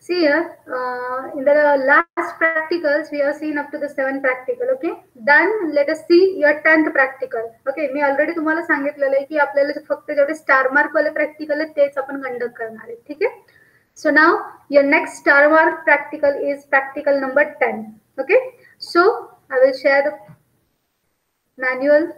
See here, in the last practicals, we have seen up to the 7 practical. Okay, then let us see your 10th practical. Okay, me already तुम्हाला सांगितलेलं आहे की आपल्याला फक्त जेवढे star mark वाले practical आहेत तेच आपण कंडक्ट करणार आहे. ठीक आहे. So now your next star mark practical is practical number 10. Okay, so I will share the manual.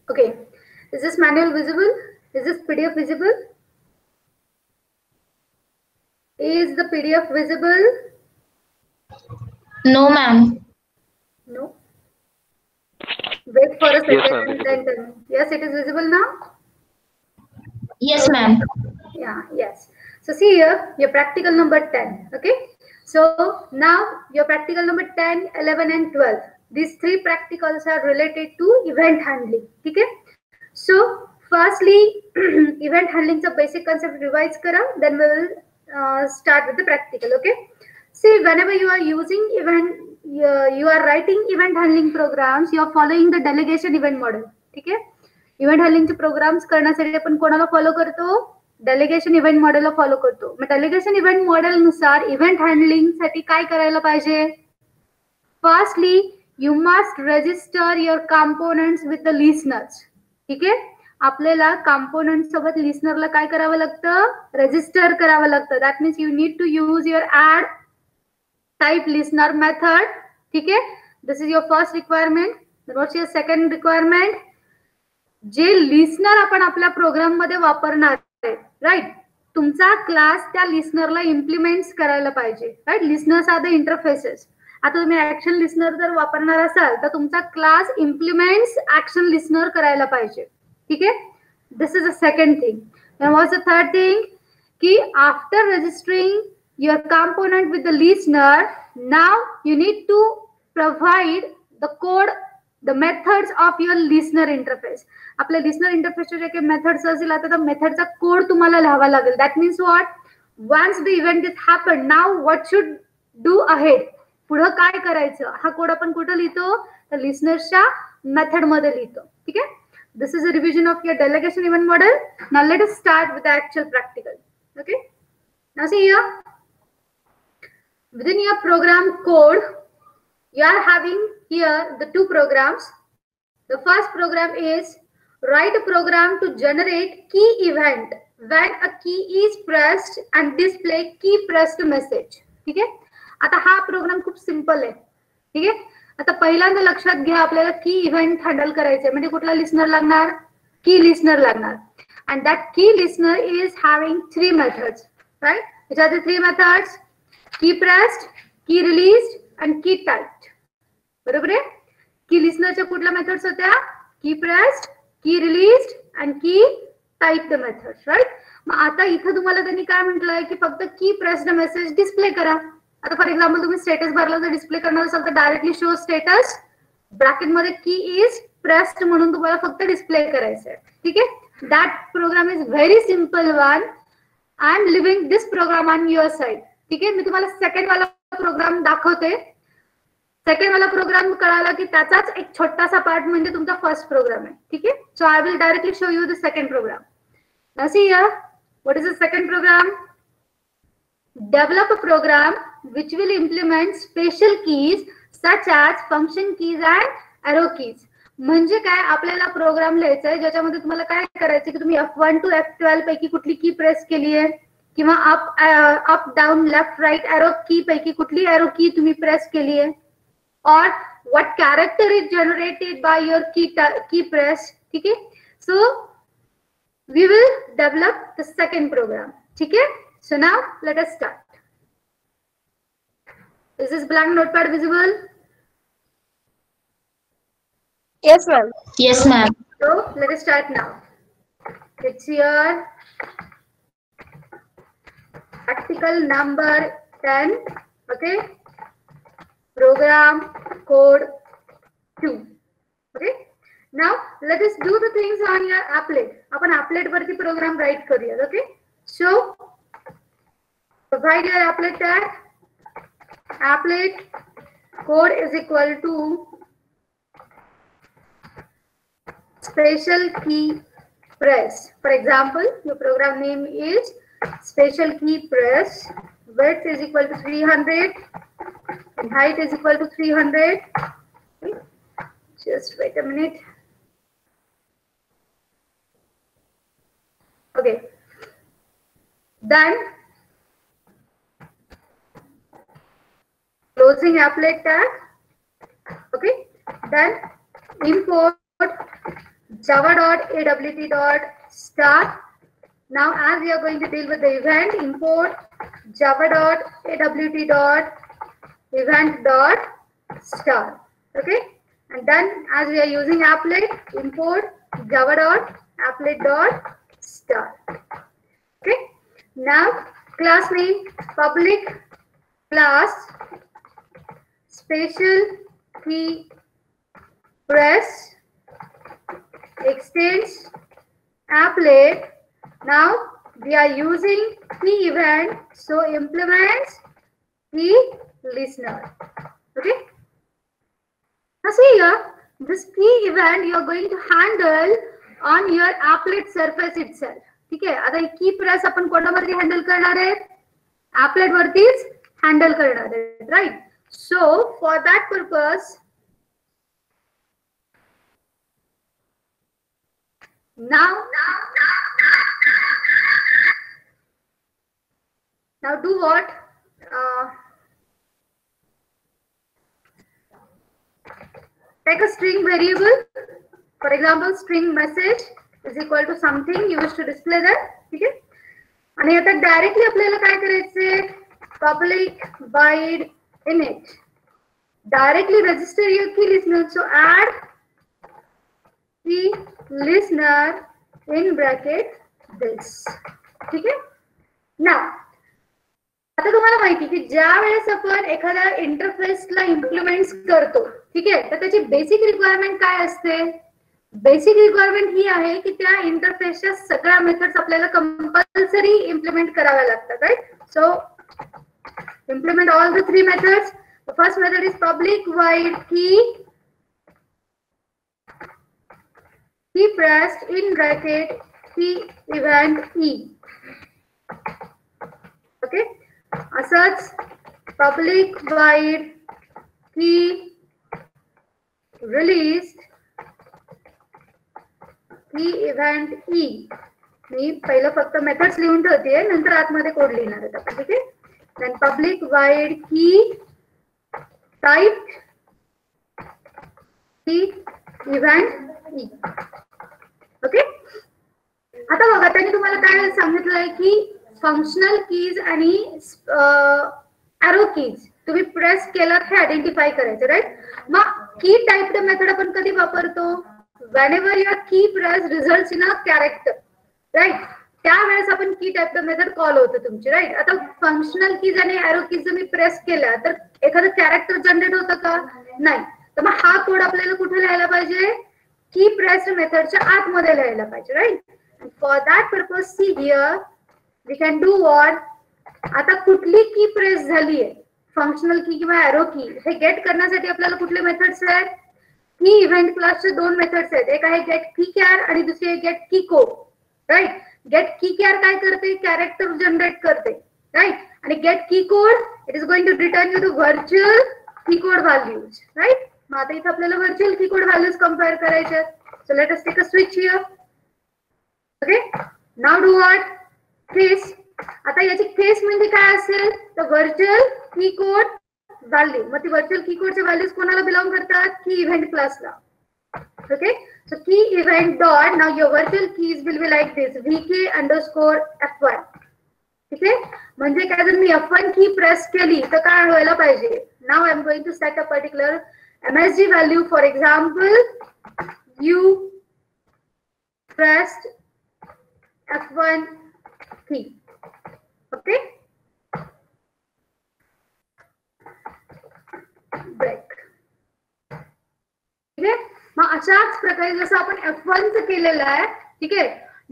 Okay, is this manual visible? Is this PDF visible? Is the PDF visible? No, ma'am. No. Wait for a second. Yes, and then tell me. Yes, it is visible now. Yes, ma'am. Yeah, yes. So see here, your practical number 10. Okay. So now your practical number 10, 11 and 12. These 3 practicals are related to event handling. Okay. So firstly, event handling is a basic concept revise kara. Then we will start with the practical. Okay. See, whenever you are using event, you are writing event handling programs, you are following the delegation event model. Okay. Event हँडलिंगचे programs करण्यासाठी आपण कोणाला follow करतो? Delegation event मॉडेलला follow करतो. मग delegation event model नुसार event handling साठी काय करायला पाहिजे? Firstly you must register your components with the listeners. ठीक आहे. आपल्याला कॉम्पोनंट सोबत लिसनरला काय करावं लागतं? रजिस्टर करावं लागतं. That means you need to use your add type listener method. ठीक आहे. This is your first requirement. What's your second requirement? जे लिसनर आपण आपल्या प्रोग्राम मध्ये वापरणार आहे, राईट, तुमचा क्लास त्या लिसनरला इम्प्लिमेंट्स करायला पाहिजे. Right, listeners are the interfaces. आता तुम्ही ऍक्शन लिसनर जर वापरणार असाल तर तुमचा क्लास इम्प्लिमेंट्स ऍक्शन लिसनर करायला पाहिजे. ठीक आहे. This is a second thing. What's the third thing? की after registering your component with the listener, now you need to provide the code, the methods of your listener interface. आपल्या listener इंटरफेसचे जे काही methods असतील आता त्या मेथडचा code तुम्हाला लिहावा लागेल. That means what? Once the event is happen, now what should do ahead, पुढे काय करायचं, हा कोड आपण कुठे लिहितो? तर लिसनर्सच्या मेथड मध्ये लिहितो. ठीक आहे. This is a revision of your delegation event model. Now let us start with the actual practical. Okay. Now see here, within your program code you are having here the 2 programs. The first program is write a program to generate key event when a key is pressed and display key pressed message. ठीक आहे. आता हा programme खूप simple आहे. ठीक आहे. आता पहिल्यांदा लक्षात घ्या, आपल्याला की इव्हेंट हँडल करायचे म्हणजे कुठला लिसनर लागणार? की लिसनर लागणार. and that key listener is having 3 methods, right? Which are the 3 methods? Key pressed, key released and key typed. बरोबर आहे. की लिसनरच्या कुठल्या मेथड्स होत्या? की प्रेस्ड, की रिलीज्ड आणि की टाइप्ड मेथड्स, राईट. मग आता इथं तुम्हाला त्यांनी काय म्हटलंय की फक्त की प्रेस्ड मेसेज डिस्प्ले करा. आता फॉर एक्झाम्पल तुम्ही स्टेटस बारला जर डिस्प्ले करणार असाल तर डायरेक्टली शो स्टेटस, ब्रॅकेट मध्ये की इज प्रेस्ड म्हणून तुम्हाला फक्त डिस्प्ले करायचं आहे. ठीक आहे. That program is very simple one. I am leaving this program on your side. ठीक आहे. मी तुम्हाला सेकंड वाला प्रोग्राम दाखवते. सेकंड वाला प्रोग्राम कळाला की त्याचाच एक छोटासा पार्ट म्हणजे तुमचा फर्स्ट प्रोग्राम आहे. ठीक आहे. So I will directly show you the second program. Now see here, what is the second program? Develop a program which will implement special keys such as function keys and arrow keys. म्हणजे काय? आपल्याला programme लिहायचा आहे ज्याच्यामध्ये तुम्हाला काय करायचं की तुम्ही F1 to F12 पैकी कुठली की प्रेस केली आहे किंवा up down left right arrow key पैकी कुठली एरो की तुम्ही प्रेस केली आहे, or what character is generated by your key press. ठीक है. So we will develop the second program. ठीक है. So now let us start. Is this blank notepad visible? Yes, ma'am. Yes, ma'am. So let us start now. It's your practical number 10. Okay. Program code 2. Okay. Now let us do the things on your applet. आपण applet वरती program write करूया. Okay. So provide your applet tag. Applet code is equal to special key press. For example, your program name is special key press. Width is equal to 300 and height is equal to 300. Okay. Just wait a minute. Okay. Then closing applet tag. Okay. Then import java.awt.start. Now, as we are going to deal with the event, import java.awt.event.start. Okay. And then, as we are using applet, import java.applet.start. Okay. Now, class name public class special key press extends applet. Now we are using key event, so implements key listener. Okay. Now see here, this key event you are going to handle on your applet surface itself. ठीक आहे. आता key press आपण कोणावरती handle करणार आहे? applet वरतीच handle करणार आहे, right? So for that purpose, now do what? Take a string variable. For example, string message is equal to something you wish to display there. ठीक आहे. आणि आता डायरेक्टली आपल्याला काय करायचंय? Public void init. Directly register your key listener. So add key listener in bracket this. ठीक आहे. Now आता तुम्हाला माहिती की ज्या वेळेस आपण एखाद्या इंटरफेसला इम्प्लिमेंट करतो, ठीक आहे, तर त्याची बेसिक रिक्वायरमेंट काय असते? बेसिक रिक्वायरमेंट ही आहे की त्या इंटरफेसच्या सगळ्या मेथड्स आपल्याला कंपल्सरी इम्प्लिमेंट कराव्या लागतात, right? So implement all the three methods. The first method is public void key pressed in bracket key event e. Okay, asserts public void key released key event e. मी पहिलं फक्त methods लिहून ठेवते, नंतर आतमध्ये code लिहिणार आहे आपण, ठीक आहे? Then public void key type key event e. Okay. आता बघा त्यांनी तुम्हाला काय सांगितलंय की फंक्शनल कीज आणि एरो कीज तुम्ही प्रेस केलात हे आयडेंटिफाय करायचं, राईट? मग की टाइप मेथड आपण कधी वापरतो? whenever your key press results in a character, right? त्यावेळेस आपण की टाइप मेथड कॉल होतो तुमची, राईट? आता फंक्शनल कीज आणि एरो कीज जर मी प्रेस केला तर एखादं कॅरेक्टर जनरेट होतं का? नाही. तर मग हा कोड आपल्याला कुठे लिहायला पाहिजे? की प्रेस मेथडच्या आतमध्ये लिहायला पाहिजे, right? For that purpose see here we can do what? आता कुठली की प्रेस झाली आहे, फंक्शनल की किंवा एरो की, हे गेट करण्यासाठी आपल्याला कुठले मेथड्स आहेत? की इव्हेंट क्लासचे दोन मेथड्स आहेत. एक आहे गेट की कॅर आणि दुसरी आहे get key code, right? Get key char काय करते? कॅरेक्टर जनरेट करते, राईट? आणि get key code it is going to return you the virtual key code values, right? मग आता इथे आपल्याला virtual key code values compare करायचे आहेत. So let us take a switch here. Okay, now do what? Case. आता याची case म्हणजे काय असेल? तर व्हर्च्युअल की कोड व्हॅल्यू. मग ती व्हर्च्युअल की कोडचे व्हॅल्यूज कोणाला बिलॉंग करतात? की इव्हेंट क्लासला. Okay, so key event dot, now your virtual keys will be like this, vk_f1. ठीक आहे? म्हणजे काय, जर मी f1 की प्रेस केली तर काय व्हायला पाहिजे? Now I am going to set a particular MSG value. For example, you pressed f1 key. Okay, break. ठीक आहे? मग अशाच प्रकारे जसं आपण f1 च केलेलं आहे, ठीक आहे?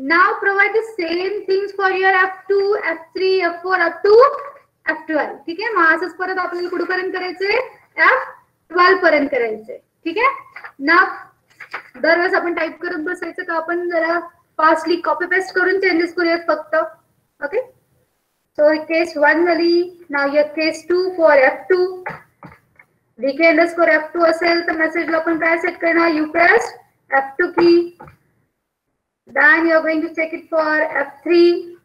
Now provide the same things for your f2, f3, f4, up to f12. ठीक आहे? मग असंच परत आपल्याला कुठपर्यंत करायचंय? पर्यंत करायचंय. ठीक आहे ना. दरवेळेस आपण टाइप करत बसायचं का, आपण जरा फास्टली कॉपी पेस्ट करून चेंजेस करूयात फक्त. ओके, सो केस 1 झाली. नाव या केस 2 फॉर F2. VK_F2 असेल तर मेसेजला आपण काय सेट करणार, यू प्रेस F2 की. Then you are going to check it for F3.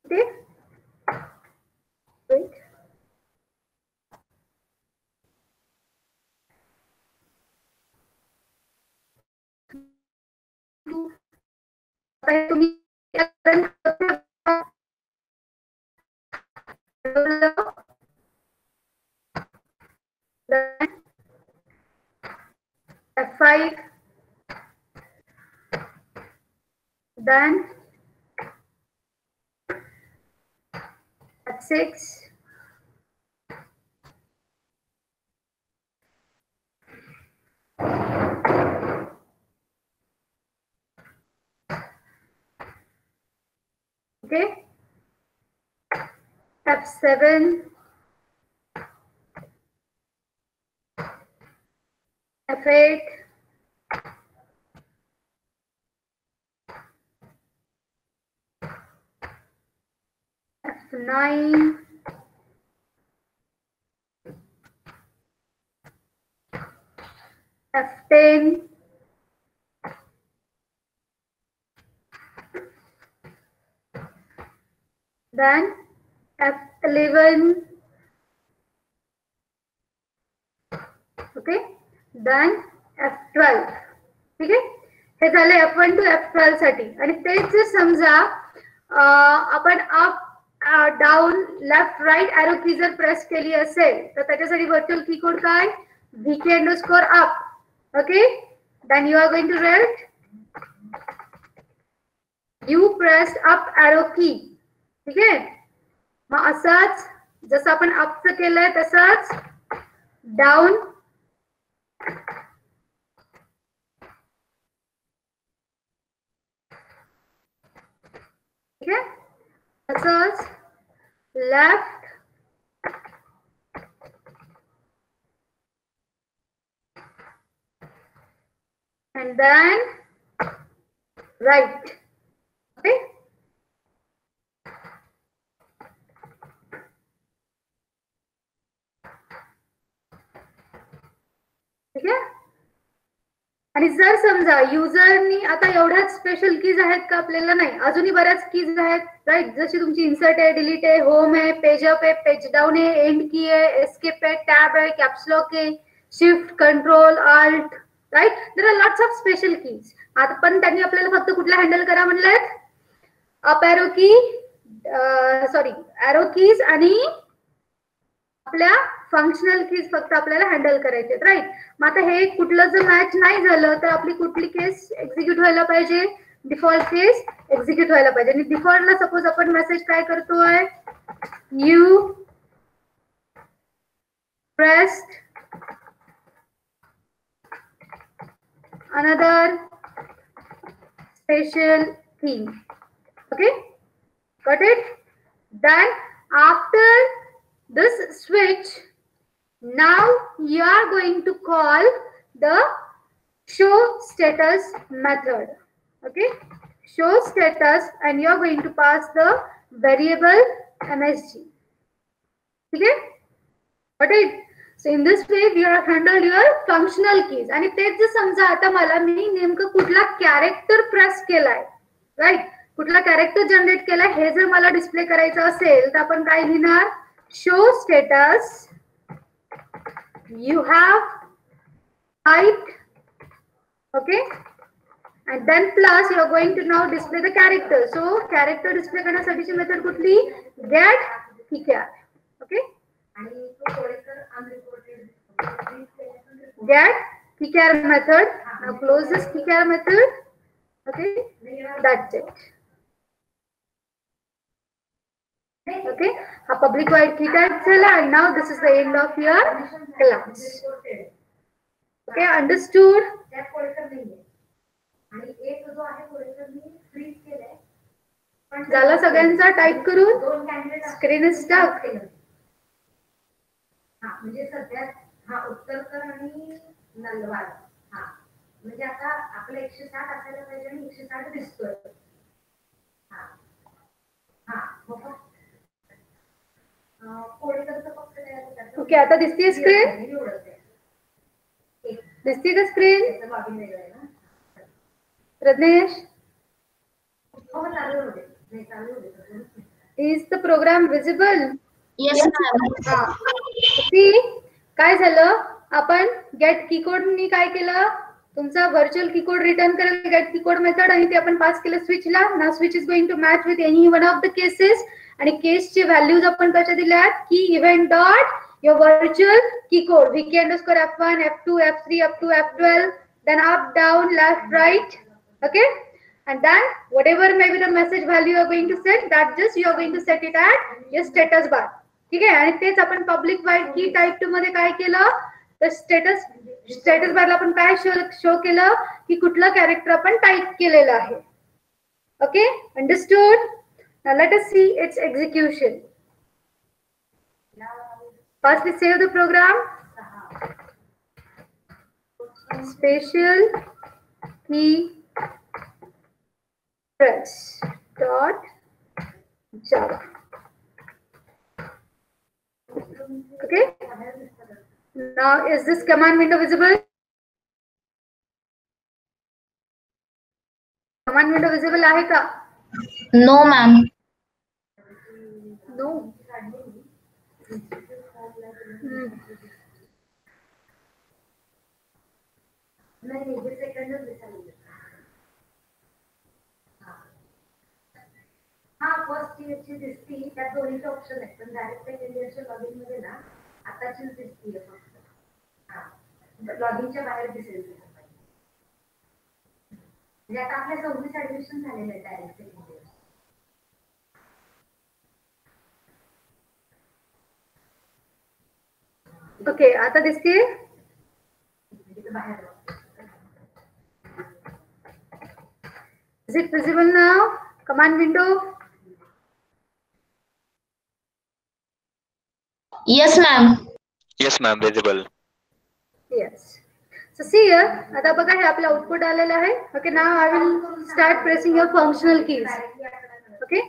Okay, wait. F5, then F6, okay, F7, F8, F9, F10, then F11, okay, then F12. ठीक आहे, हे झाले F1 to F12 साठी. आणि तेच जर समजा आपण up down left right arrow key जर प्रेस केली असेल तर त्याच्यासाठी व्हर्च्युअल की कोड काय, VK_up. Okay, then you are going to right you press up arrow key. ठीक आहे, मग असंच जसं आपण अपचं केलंय तसंच डाऊन ठीक आहे, तसंच left and then right. Okay, ठीक आहे. आणि जर समजा युजरनी आता एवढ्याच स्पेशल कीज आहेत का, आपल्याला नाही, अजूनही बऱ्याच कीज आहेत. राईट, जशी तुमची इन्सर्ट आहे, डिलीट आहे, होम आहे, पेज अप आहे, पेज डाऊन आहे, एंड की आहे, एस्केप आहे, टॅब आहे, कॅप्सलॉक आहे, shift, control, alt. Right, there are lots of special keys. आता पण त्यांनी आपल्याला फक्त कुठल्या हँडल करा म्हणलंय, up arrow key, sorry arrow keys आणि आपल्या फंक्शनल कीज फक्त आपल्याला हँडल करायचे. राईट, मग आता हे कुठलं जर मॅच नाही झालं तर आपली कुठली केस एक्झिक्यूट व्हायला पाहिजे, डिफॉल्ट केस एक्झिक्यूट व्हायला पाहिजे. आणि डिफॉल्टला सपोज आपण मेसेज काय करतोय, you pressed another special key. Okay, got it? Then after this switch, now you are going to call the show status method. Okay, show status, and you are going to pass the variable MSG. Okay, got it? So in this way we have handled your functional keys. आणि तेच जर समजा आता मला मी नेमकं कुठला character press केलाय, right, कुठला कॅरेक्टर जनरेट केलाय हे जर मला डिस्प्ले करायचं असेल तर आपण काय लिहिणार, show status you have typed. Okay, and then plus you are going to now display the character. So character display करण्यासाठीची मेथड कुठली, get keychar. Okay, get keychar method. Now close this keychar method. Okay, that's it. Okay, a public void keychar झाला, and now this is the end of your class. Okay, understood? आणि एक जो आहे मी freeze केलाय झालं सगळ्यांचा type करून? Screen is stuck. म्हणजे सध्या उत्तरकर आणि नलवाड. म्हणजे आता आपलं 160 असायला पाहिजे आणि 160 दिसतोय. ओके, आता दिसतीये स्क्रीन? दिसती का screen? Ratnesh, is the program visible? Yes, ma'am. काय झालं, आपण गेट कीकोड नी काय केलं, तुमचा व्हर्च्युअल कीकोड रिटर्न करेल गेट कीकोड मेथड, आणि ते आपण पास केलं स्विचला. Now switch is going to match with any one of the cases, आणि केसचे व्हॅल्यूज आपण कशा दिल्यात की event dot your virtual keycode vk_f1 f2 f3 up to f12, then up down left right. Okay, and then whatever may be the message value you are going to set, that just you are going to set it at your status bar. ठीक आहे, आणि तेच आपण public wide की type 2 मध्ये काय केलं, तर स्टेटस बारला आपण काय शो केलं की कुठलं कॅरेक्टर आपण टाइप केलेलं आहे. Okay, understood? Now let us see it's execution. Firstly, save the program. Special key press dot java. Okay. Now, is this command window visible? Command window visible आहे का? No, ma'am. No. फर्स्ट इयरची दिसती, त्या दोन्हीचे option आहेत, पण direct इंडियनच्या login मध्ये ना आताचीच दिसतीये फक्त. लॉगिनच्या बाहेर दिसेल. म्हणजे आता आपल्या 26 ऍडमिशन झालेलं आहे डायरेक्ट इंडियन. ओके, आता दिसते. Is it visible now? Command window. Yes, ma'am. Yes, ma'am. Visible. Yes. So see here. आता बघा हे आपलं आउटपुट आलेलं आहे. Okay, now I will start pressing your functional keys. Okay.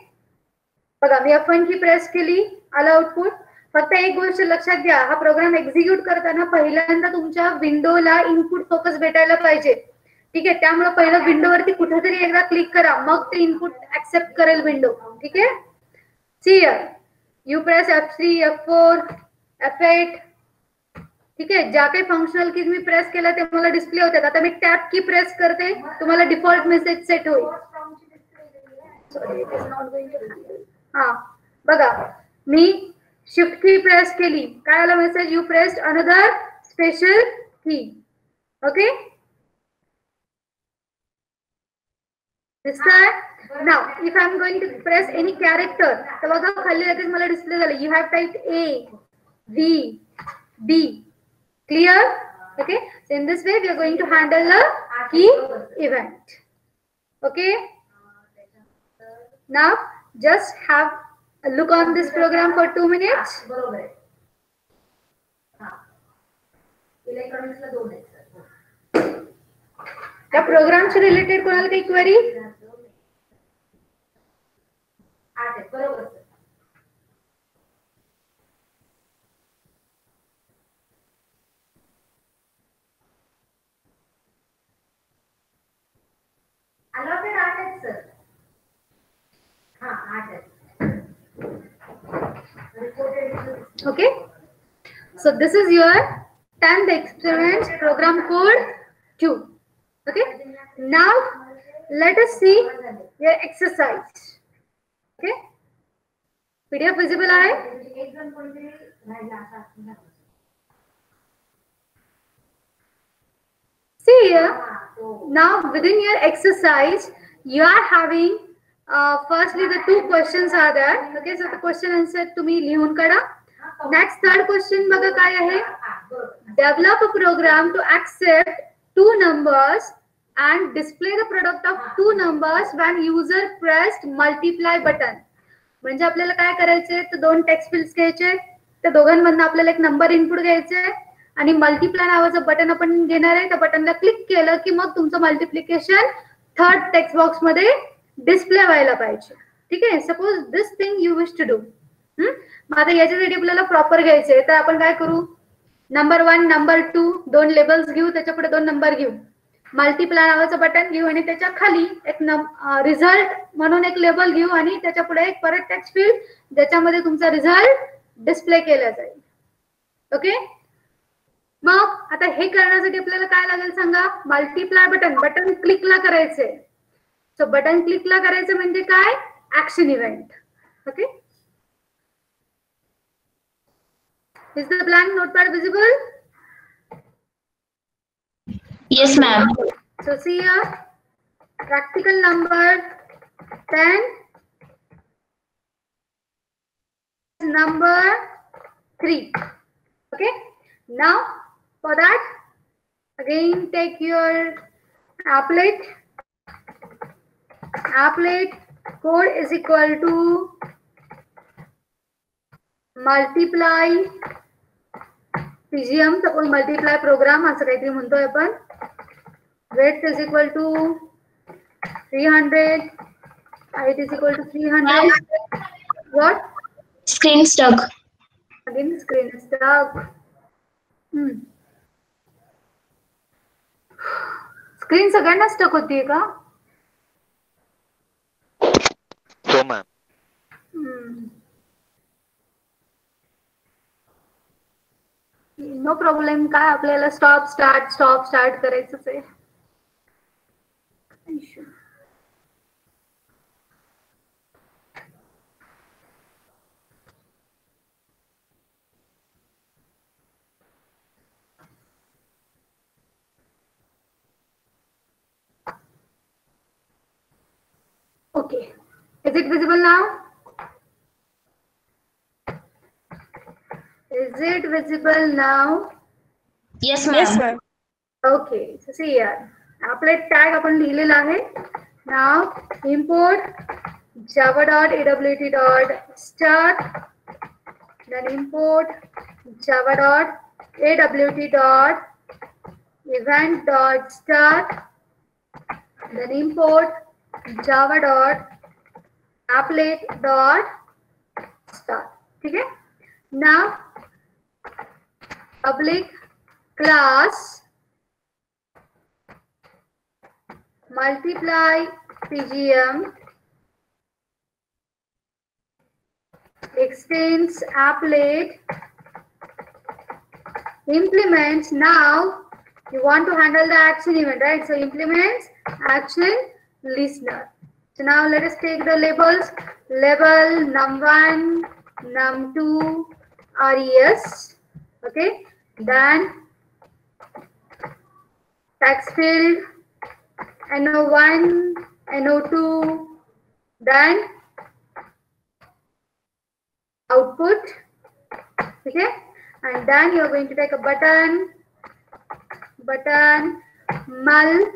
बघा मी F1 की प्रेस केली, आला आउटपुट. फक्त एक गोष्ट लक्षात घ्या, हा प्रोग्राम एक्झिक्यूट करताना पहिल्यांदा तुमच्या विंडोला इनपुट फोकस भेटायला पाहिजे. ठीक आहे, त्यामुळे पहिलं विंडोवरती कुठेतरी एकदा क्लिक करा, मग ते इनपुट ऍक्सेप्ट करेल विंडो. ठीक आहे. See here, you press F3 F4 F8. ठीक आहे, ज्या काही फंक्शनल कीज मी प्रेस केलं ते मला डिस्प्ले होतात. आता मी टॅब की प्रेस करते, तुम्हाला डिफॉल्ट मेसेज सेट होईल. हा बघा, मी शिफ्ट की प्रेस केली, काय आला message, you pressed another special key. Okay, दिसतंय? Now if I am going to press any character, तर बघा खाली लगेच मला डिस्प्ले झालं, you have typed A V B. Clear? Okay, so in this way we are going to handle the key event. Okay, now just have a look on this program for 2 minutes. इलेक्ट्रॉनिक्सला 2 आहेत. त्या प्रोग्रामशी related कोणाला काही query? 8 आहेत, बरोबर sir. allotted 8 आहेत sir. 8 आहेत. Okay, so this is your 10th experiment program code 2. Okay, now let us see your exercise. Okay, PDF visible आहे? एक जण कोणतरी राहिला असा असणार. See here, now within your exercise you are having firstly the 2 questions are there. Okay, so the question answer तुम्ही लिहून काढा. Next third question बघा काय आहे, develop a program to accept 2 numbers and display the product of two numbers when user pressed multiply button. म्हणजे आपल्याला काय करायचंय, तर दोन टेक्स्ट फील्ड्स घ्यायचे, त्या दोघांमधून आपल्याला एक नंबर इनपुट घ्यायचे आणि मल्टिप्लाय नावाचं बटन आपण घेणार आहे. त्या बटनला क्लिक केलं की मग तुमचं मल्टिप्लिकेशन थर्ड टेक्स्ट बॉक्स मध्ये डिस्प्ले व्हायला पाहिजे. ठीक आहे. Suppose this thing you wish to do. मग आता याच्यासाठी आपल्याला प्रॉपर घ्यायचंय, तर आपण काय करू, नंबर 1 नंबर 2 दोन लेबल्स घेऊ, त्याच्या पुढे दोन नंबर घेऊ, मल्टिप्लाय नावाचं बटन घेऊ आणि त्याच्या खाली एक रिझल्ट म्हणून एक लेबल घेऊ आणि त्याच्या पुढे एक परत टेक्स्ट फील्ड ज्याच्यामध्ये तुमचा रिझल्ट डिस्प्ले केला जाईल. ओके. मग आता हे करण्यासाठी आपल्याला काय लागेल सांगा, मल्टिप्लाय बटन क्लिकला करायचंय. सो बटन क्लिकला करायचं म्हणजे काय, action event. Okay. Is the blank notepad visible? Yes, ma'am. So see here, practical number 10, number 3. Okay. Now for that, again take your applet. Applet code is equal to multiply PGM, suppose multiply program असं काहीतरी म्हणतोय आपण. Width is equal to 300, height is equal to 300. What? Screen stuck. Again screen is stuck. Screen सगळ्यांना stuck होतीये का? So ma'am. No problem. काय आपल्याला stop start करायचंच आहे. Okay. Is it visible now? Is it visible now? Yes, ma'am. Yes, ma'am. Okay. So see here. Applet tag आपण लिहिलेला आहे. Now import java.awt.start. Then import java.awt.event.start. Then import java.applet.start. ठीक है. Now public class multiply PGM extends applet implements. Now you want to handle the action event, right? So implements action listener. So now let us take the labels. Label num1, num2, res. Okay. Then text field no1, no2. Then output. Okay. And then you are going to take a button mul,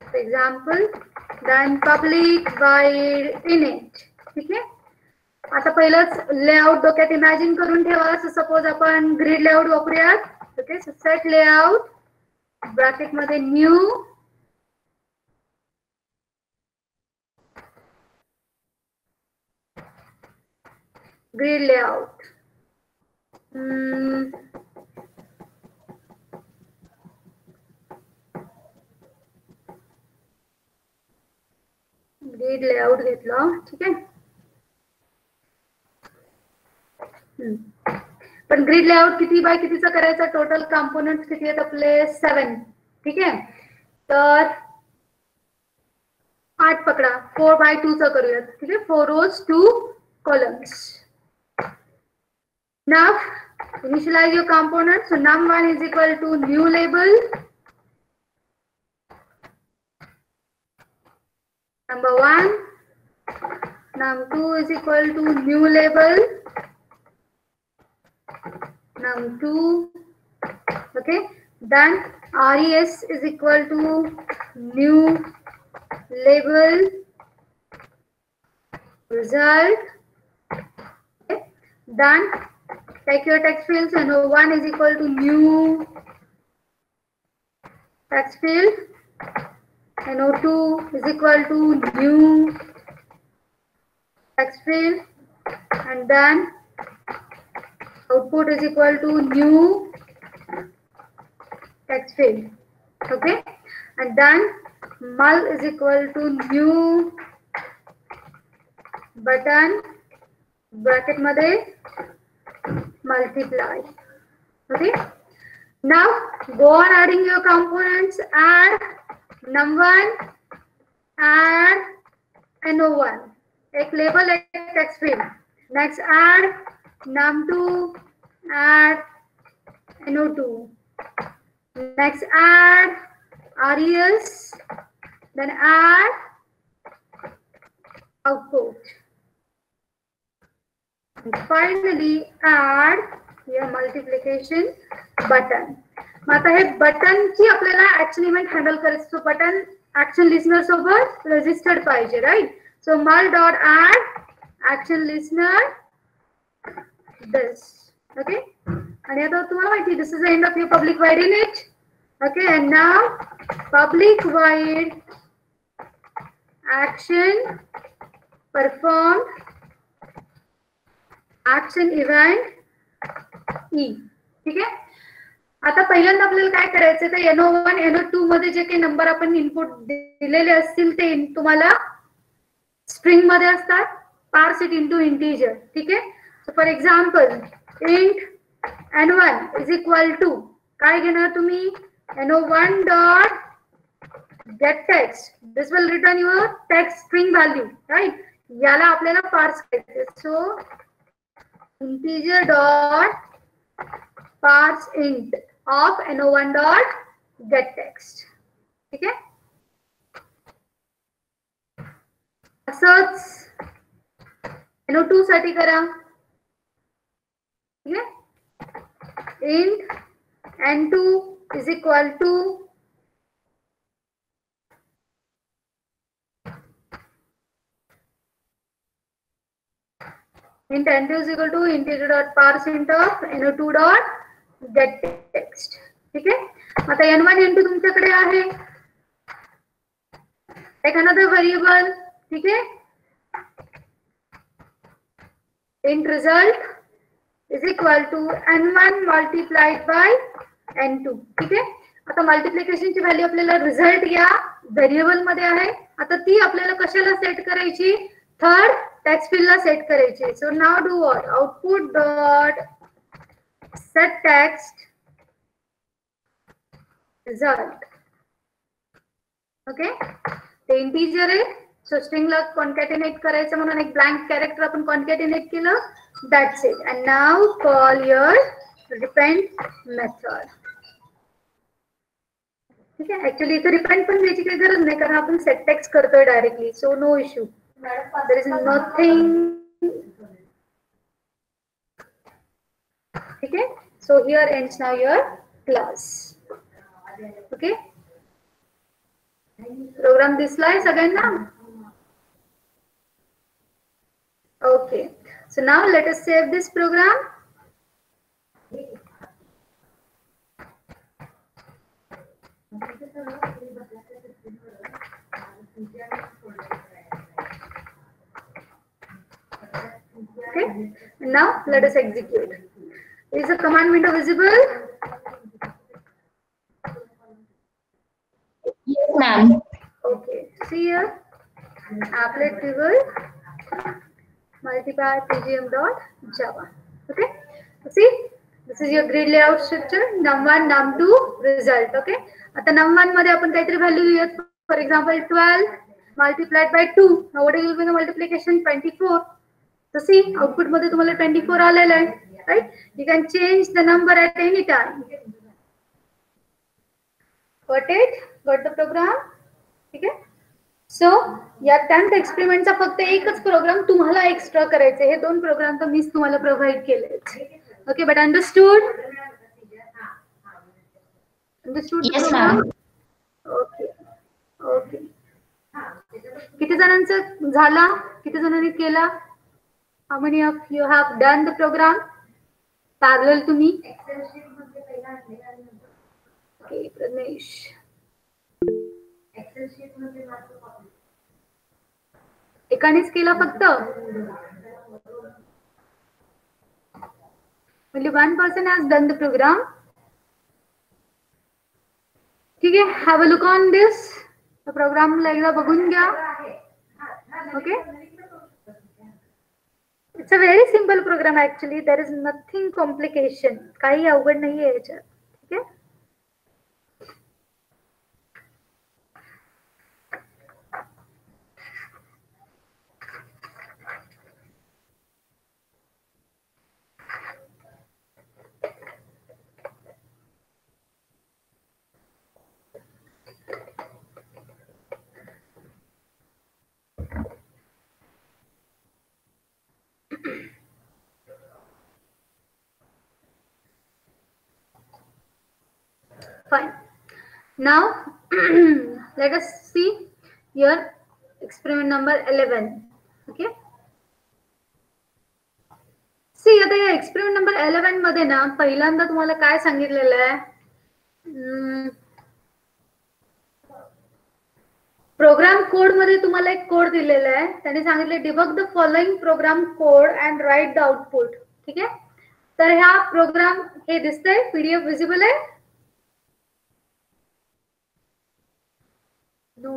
for example. Then public void init. Okay. आता पहिलंच layout डोक्यात imagine करून ठेवा. Suppose आपण grid layout वापरूयात. Okay. So set layout bracket मध्ये new grid layout. Grid layout घेतलं. ठीक आहे. पण ग्रिड लेआउट किती बाय कितीचा करायचा, टोटल कंपोनेंट्स किती आहेत आपले 7. ठीक आहे. तर 8 पकडा, 4/2 चा करूयात. ठीक आहे. 4 rows 2 columns. Now initialize your components. So num1 is equal to new label, number 1. Num2 is equal to new label, num2. Okay. Then res is equal to new label result. Okay. Then take your text fields, NO1 is equal to new text field, NO2 is equal to new text field, and then output is equal to new text field. Okay, and then mul is equal to new button bracket मध्ये multiply. Okay, now go on adding your components. Add num1, add no1, एक label एक text field. Next add num2, add no2. Next add res, then add output. And finally add your multiplication button. आता हे button ची आपल्याला action event handle करायचं. So button action listener सोबत registered पाहिजे, right. So mul dot add action listener this. Okay, आणि आता तुम्हाला माहिती this is the end of your public void init. Okay, and now public void action perform action event ई. ठीक आहे, आता पहिल्यांदा आपल्याला काय करायचं तर NO1 NO2 मध्ये जे काही नंबर आपण इनपुट दिलेले असतील ते तुम्हाला स्ट्रिंग मध्ये असतात. Parse it into integer. ठीक आहे, so for example int n1 is equal to काय घेणार तुम्ही NO1 dot get text. This will return your text string value, right. याला आपल्याला पार्स करायचे. So integer dot parse int of no1 dot get text. ठीक आहे, असंच no2 साठी करा. ठीक आहे, int n2 is equal to int n2 is equal to integer dot parse int of no2 dot get text. ठीक आहे, आता n1 n2 तुमच्याकडे आहे. एक अनदर व्हेरिएबल. ठीक आहे, int result is equal to n1 multiplied by n2. ठीक आहे, आता मल्टिप्लिकेशनची व्हॅल्यू आपल्याला रिझल्ट या व्हेरिएबल मध्ये आहे. आता ती आपल्याला कशाला सेट करायची, थर्ड टेक्स्ट फील्डला सेट करायची. So now do what, output dot set text result. Okay, ते इंटिजर आहे. सो स्ट्रिंगला कॉन्कॅटिनेट करायचं म्हणून एक ब्लँक कॅरेक्टर आपण कॉन्कॅटिनेट केलं. That's it. And now call your रिपेंड method. ठीक आहे, ऍक्च्युअली इथे रिपेंड पण द्यायची काही गरज नाही कारण आपण सेट टेक्स्ट करतोय directly. So no issue, there is nothing. Okay, so here ends now your class. Okay, program दिसलाय सगळ्यांना? Okay, so now let us save this program. Okay, and now let us execute. Is the command window visible? Yes, ma'am. Okay, see here, applet table multiply pgm.java. Okay, see, this is your grid layout structure. num1 num2 result. Okay, आता num1 मध्ये आपण काहीतरी value लिहूयात. For example 12 multiplied by 2. Now what will be the multiplication? 24. So see, output मध्ये तुम्हाला 24 आलेला आहे, right? You can change the number at any time. Got it? Got the program? ठीक आहे, सो या 10th एक्सपेरिमेंटचा फक्त एकच प्रोग्राम तुम्हाला एक्स्ट्रा करायचा आहे. हे दोन प्रोग्राम तर मीच तुम्हाला प्रोव्हाइड केले. Okay, but understood? Understood Yes, ma'am. Okay okay. किती जणांचं झाला? किती जणांनी केला? How many of you have done the program parallel to me? Excel sheet मध्ये पहिला आणले आणि नंतर Okay, Pramesh. एक्सेल शीट मध्ये मात्र कॉपी. एकानेच केला फक्त? Only one person has done the program. ठीक आहे, have a look on this. The program ला एकदा बघून घ्या. Okay. It's a very simple program actually. There is nothing complication. काही अवघड नाहीये याच्यात. ठीक आहे. Fine. Now let us see your experiment number 11. Okay. See आता या experiment number 11 मध्ये ना पहिल्यांदा तुम्हाला काय सांगितलेलं आहे? प्रोग्राम कोड मध्ये तुम्हाला एक कोड दिलेला आहे. त्याने सांगितले debug the following program code and write the output. ठीक आहे. तर ह्या प्रोग्राम हे दिसतंय, पीडीएफ विजिबल आहे? No.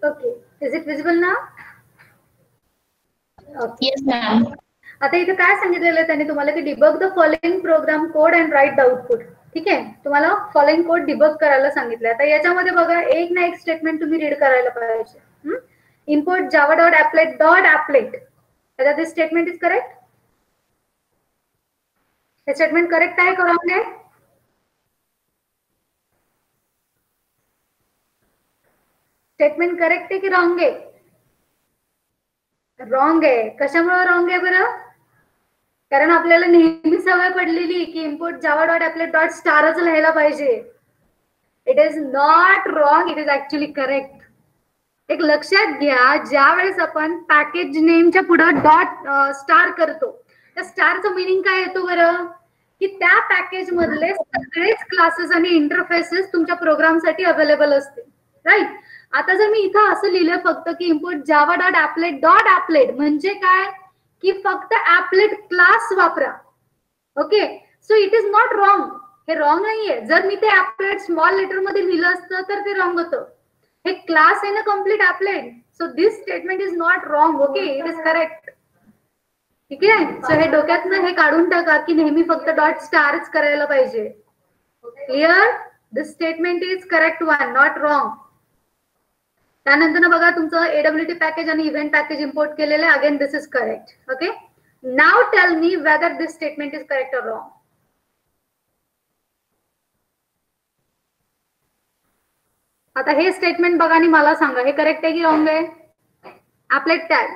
Okay, is it visible now? Okay. Yes, ma'am. आता इथे काय सांगितलेलं आहे त्याने तुम्हाला की debug the following program code and write the output. ठीक आहे, तुम्हाला फॉलोइंग कोड डिबग करायला सांगितलंय. आता याच्यामध्ये बघा एक ना एक स्टेटमेंट तुम्ही रीड करायला पाहिजे. इम्पोर्ट जावा डॉट ॲपलेट डॉट ॲपलेट. आता दिस स्टेटमेंट इज करेक्ट? हे स्टेटमेंट करेक्ट आहे का रॉंग आहे? स्टेटमेंट करेक्ट आहे की रॉंग आहे? रॉंग आहे. कशामुळे रॉंग आहे बरं? कारण आपल्याला नेहमी सवय पडलेली की इम्पोर्ट जावा डॉट ॲपलेट डॉट स्टारच लिहायला पाहिजे. It is not wrong, it is actually correct. एक लक्षात घ्या, ज्या वेळेस आपण पॅकेज नेमच्या पुढे डॉट स्टार करतो, त्या स्टारचं मिनिंग काय येतो बरं? की त्या पॅकेज मधले सगळेच क्लासेस आणि इंटरफेसेस तुमच्या प्रोग्रामसाठी अवेलेबल असते. राईट. आता जर मी इथं असं लिहिलं फक्त की इम्पोर्ट जावा डॉट ॲपलेट डॉट ॲपलेट म्हणजे काय? की फक्त ॲपलेट क्लास वापरा. Okay, so it is not wrong. हे रॉंग नाहीये. जर मी ते ॲपलेट स्मॉल लेटर मध्ये लिहिलं असतं तर ते रॉंग होतं. हे क्लास आहे ना complete applet. So this statement is not wrong. Okay, it is correct. ठीक आहे. सो हे डोक्यातनं हे काढून टाका की नेहमी फक्त डॉट स्टारच करायला पाहिजे. Clear? This statement is correct one, not wrong. त्यानंतर बघा तुमचं AWT पॅकेज आणि इव्हेंट पॅकेज इम्पोर्ट केलेलं आहे. Again this is correct. Okay, now tell me whether this statement is correct or wrong. आता हे स्टेटमेंट बघा आणि मला सांगा हे करेक्ट आहे की रॉंग आहे? Applet tag.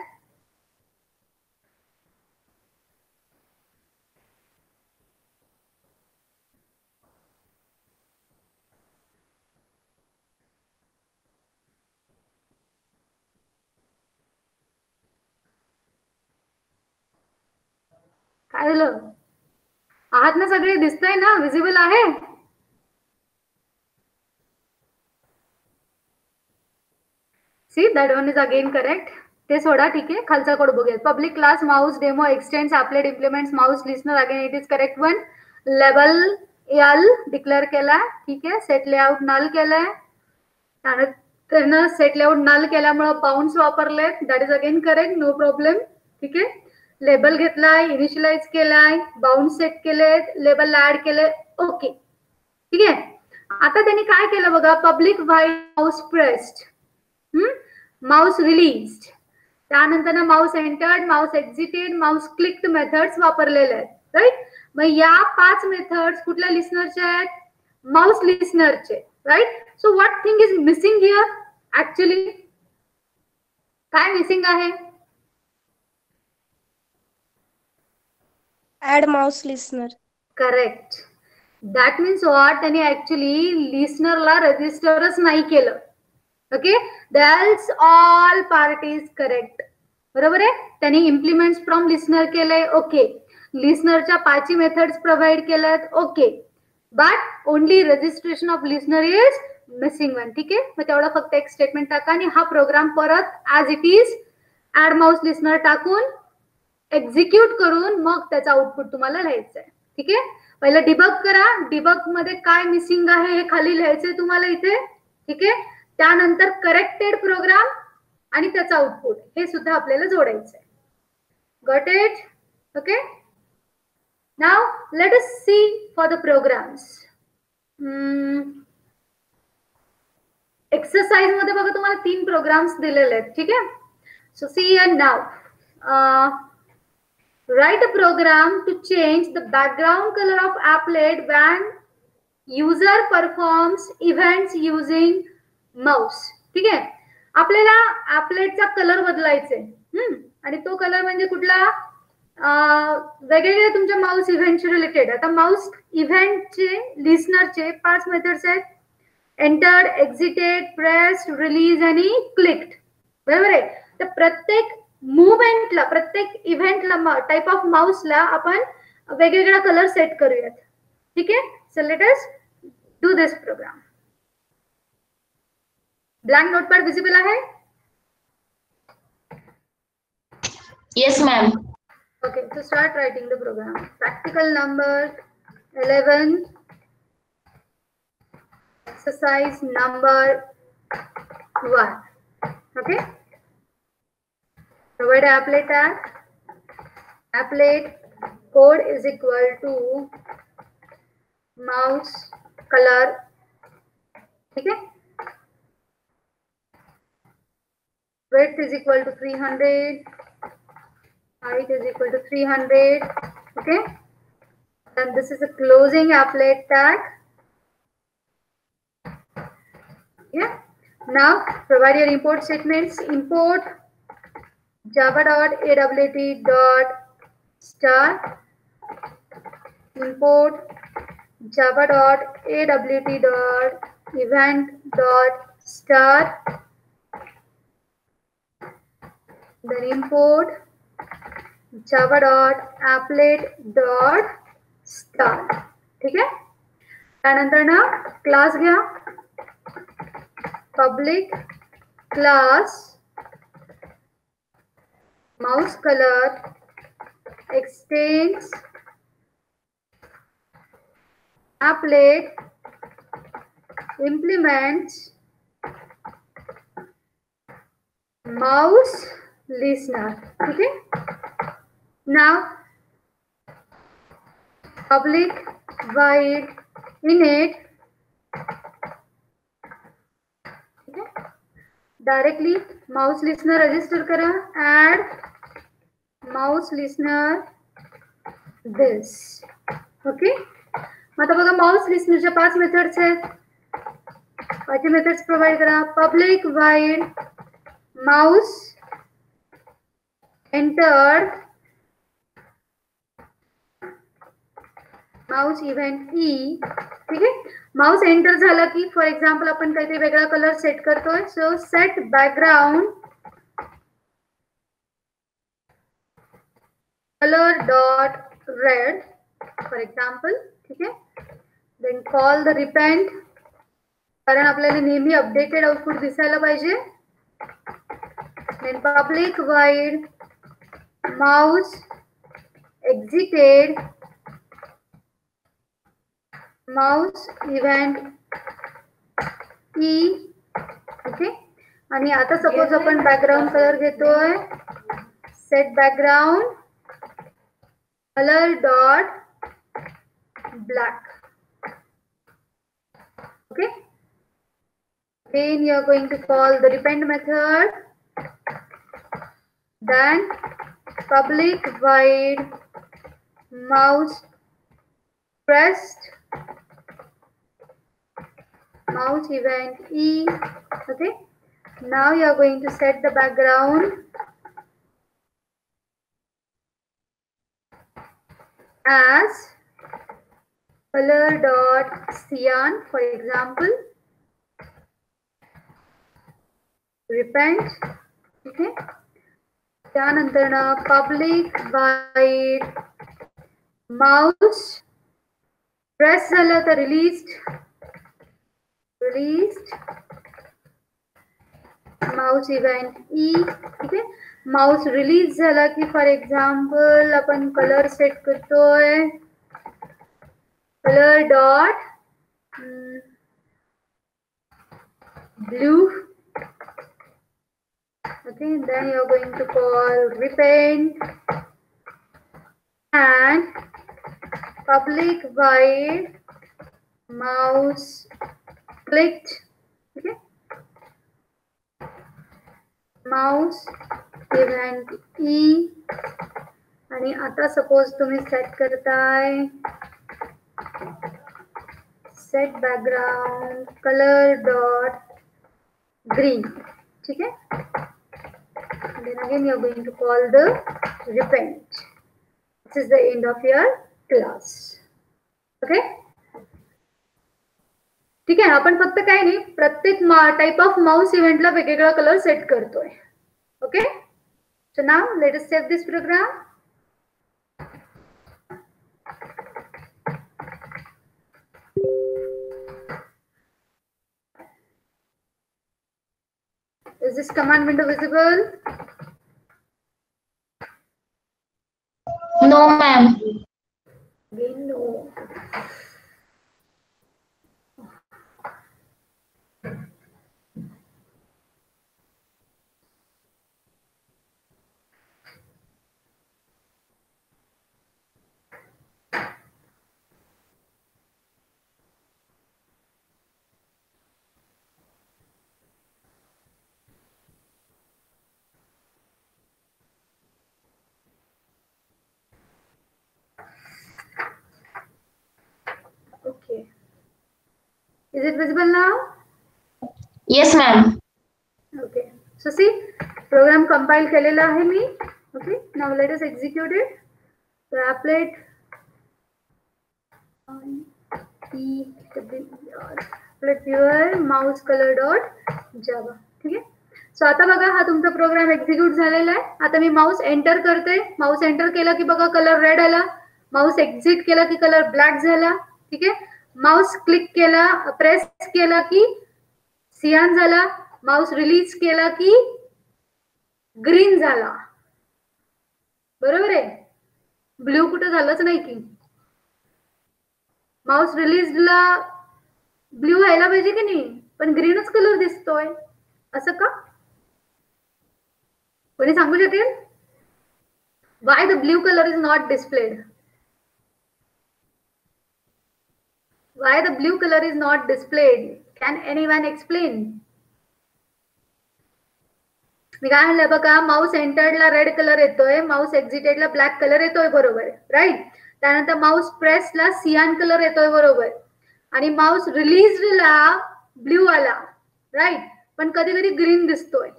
काय झालं? आहात ना सगळे? दिसतंय ना? विजिबल आहे? See that one is again correct. ते सोडा. ठीक आहे, खालचा कोड बघूया. Public class mouse demo extends applet implements mouse listener. Again it is correct one. Label L declare केलाय. ठीक आहे. सेट लेआउट नल केलाय. त्यानंतर सेट लेआउट नल केल्यामुळे बाउन्स वापरलेत. That is again correct, no problem. ठीक आहे. लेबल घेतलाय, इनिशियलाइज केलाय, बाउंड सेट केले, लेबल ऍड केले, ओके. ठीक आहे. आता त्यांनी काय केलं बघा, public while mouse pressed, mouse released, त्यानंतर mouse entered, mouse exited, mouse clicked methods वापरलेले आहेत, राईट. मग या 5 मेथड्स कुठल्या लिस्नरचे आहेत? माउस लिस्नरचे, right. So what thing is missing here? Actually काय मिसिंग आहे? Add mouse listener. Correct. That means what, त्यांनी ऍक्च्युली लिस्नरला रजिस्टरच नाही केलं. Okay, that's all part is correct. बरोबर आहे. त्यांनी इम्प्लिमेंट्स फ्रॉम लिस्नर केले, ओके. लिस्नरच्या 5 मेथड्स प्रोव्हाइड केल्यात, okay. But only registration of listener is missing one. ठीक आहे. मग तेवढं फक्त एक स्टेटमेंट टाका आणि हा प्रोग्राम परत as it is add mouse listener टाकून एक्झिक्यूट करून मग त्याचा आउटपुट तुम्हाला लिहायचं आहे. ठीक आहे. पहिलं डिबग करा, डिबग मध्ये काय मिसिंग आहे हे खाली लिहायचंय तुम्हाला इथे. ठीक आहे. त्यानंतर करेक्टेड प्रोग्राम आणि त्याचा आउटपुट हे सुद्धा आपल्याला जोडायचं आहे. Got it? Okay. Now let us see for the programs. Exercise मध्ये बघा तुम्हाला 3 प्रोग्राम्स दिलेले आहेत. ठीक आहे. So see and now write a program to change the background color of applet when user performs events using mouse. ठीक आहे. आपल्याला appletचा कलर बदलायचे आणि तो कलर म्हणजे कुठला? वेगवेगळे तुमच्या माउस इव्हेंटशी रिलेटेड. आता माउस इव्हेंटचे लिस्नरचे 5 मेथड्स आहेत. एंटर्ड, एक्झिटेड, प्रेस्ड, रिलीज आणि क्लिक्ड. बरोबर आहे. तर प्रत्येक मुवमेंटला, प्रत्येक इव्हेंटला, टाइप ऑफ माउसला आपण वेगवेगळा कलर सेट करूयात. ठीक आहे. So let us do this program. Blank Notepad visible आहे? Yes, ma'am. Okay, so start writing the program. Practical number 11, exercise number 1. Okay. Provide applet tag. Applet code is equal to mouse color. Okay. Width is equal to 300. Height is equal to 300. Okay. And this is a closing applet tag. Yeah. Now provide your import statements. Import java.awt.start. Import java.awt.event.start. Then import java.applet.start. ठीक आहे. त्यानंतर ना class घ्या. Public class mouse color extends applet implements mouse listener. Okay. Now public void init. Okay. Directly mouse listener register करा. Add mouse listener this. Okay. आता बघा mouse लिस्नरच्या 5 methods आहेत. 5 methods provide करा. Public void mouse entered, mouse event ई. ठीक आहे. Mouse enter झाला की for example आपण काहीतरी वेगळा कलर सेट करतोय. सो set background color dot red for example. ठीक आहे. then call the repend, कारण आपल्याला नेहमी अपडेटेड आउटपुट दिसायला पाहिजे. then public void mouse exited mouse event e. Okay. आणि आता सपोज आपण बॅकग्राउंड कलर घेतोय. Set background color dot black. Okay. Then you are going to call the depend method. Then public void mouse pressed mouse event E. Okay. Now you are going to set the background as color dot cyan, for example. Repent. Okay. त्यानंतर public void mouse press झालं तर released mouse event E. ठीक आहे. Mouse release झाला की for example आपण colour set करतोय colour dot blue. Okay, then you're going to call repent and public void mouse clicked. Okay, mouse event E. आणि आता सपोज तुम्ही सेट करताय set background color dot green. ठीक है. And then again you are going to call the repent. This is the end of your class. Okay. ठीक आहे. आपण फक्त काय नाही प्रत्येक टाइप ऑफ माउस इव्हेंटला वेगवेगळा कलर सेट करतोय. Okay. So now let us save this program. Is this command window visible? No, ma'am. Again, no. Okay. Is it visible now? Yes, ma'am. Okay. So see, program compile केलेला आहे मी. Okay. Now let us execute it. So applet applet viewer mouse color dot java. ठीक आहे. सो आता बघा हा तुमचा programme execute झालेला आहे. आता मी माउस एंटर करते. माउस एंटर केला की बघा कलर रेड आला. माउस एक्झिट केला की कलर ब्लॅक झाला. ठीक आहे. माउस क्लिक केला प्रेस केला की सियान झाला. माउस रिलीज केला की ग्रीन झाला. बरोबर आहे. ब्ल्यू कुठे झालंच नाही की. माउस रिलीजला ब्ल्यू व्हायला पाहिजे की नाही पण ग्रीनच कलर दिसतोय. असं का? कोणी सांगू शकेल? Why the blue color is not displayed? Why the blue color is not displayed? Can anyone explain? मी काय म्हणलं बघा माउस एंटर्डला रेड कलर येतोय. माउस एक्झिटेडला ब्लॅक कलर येतोय. बरोबर राईट. त्यानंतर माउस प्रेसला सियान कलर येतोय. बरोबर. आणि माउस रिलीजला ब्ल्यू आला. राईट. पण कधी कधी ग्रीन दिसतोय.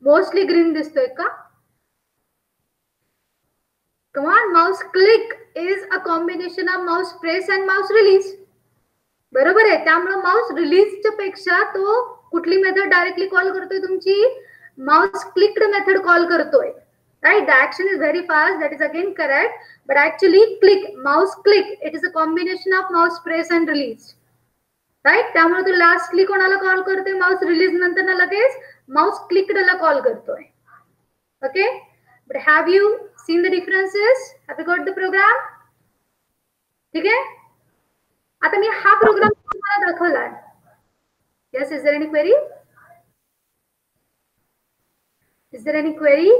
मोस्टली ग्रीन दिसतोय का? Come on, mouse click is a combination of mouse press and mouse release. बरोबर आहे. त्यामुळे माउस रिलीजच्या पेक्षा तो कुठली मेथड डायरेक्टली कॉल करतोय तुमची माउस क्लिक्ड मेथड कॉल करतोय. Right. The action is very fast. That is again correct. But actually click mouse click it is a combination of mouse press and release. Right. त्यामुळे तो lastly कोणाला call करतोय mouse release नंतर ना लगेच mouse क्लिकडला call करतोय. Okay. But have you seen the differences? Have you got the program? ठीक है. आता मी हा प्रोग्राम तुम्हाला दाखवलाय. Yes, is there any query? Is there any query?